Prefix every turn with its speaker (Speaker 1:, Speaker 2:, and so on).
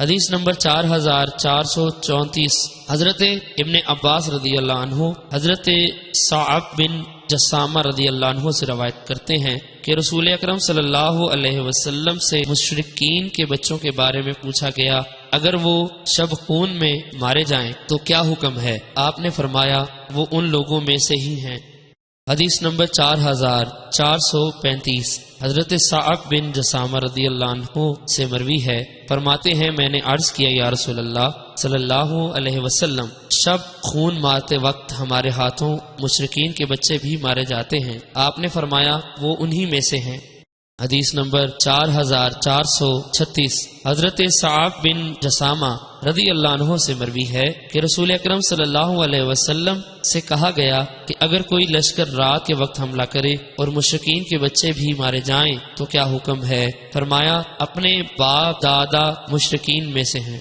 Speaker 1: حدیث نمبر 4434 حضرت ابن عباس رضی اللہ عنہ حضرت صعب بن جسامہ رضی اللہ عنہ سے روایت کرتے ہیں کہ رسول اکرم صلی اللہ علیہ وسلم سے مشرکین کے بچوں کے بارے میں پوچھا گیا، اگر وہ شب خون میں مارے جائیں تو کیا حکم ہے؟ آپ نے فرمایا وہ ان لوگوں میں سے ہی ہیں۔ حدیث نمبر 4435 حضرت صعب بن جسامہ رضی اللہ عنہ سے مروی ہے، فرماتے ہیں میں نے عرض کیا یا رسول اللہ صلی اللہ علیہ وسلم، شب خون مارتے وقت ہمارے ہاتھوں مشرکین کے بچے بھی مارے جاتے ہیں۔ آپ نے فرمایا وہ انہی میں سے ہیں۔ حدیث نمبر 4436 حضرت صعب بن جسامہ رضی اللہ عنہ سے مروی ہے کہ رسول اکرم صلی اللہ علیہ وسلم سے کہا گیا کہ اگر کوئی لشکر رات کے وقت حملہ کرے اور مشرکین کے بچے بھی مارے جائیں تو کیا حکم ہے؟ فرمایا اپنے باپ دادا مشرکین میں سے ہیں۔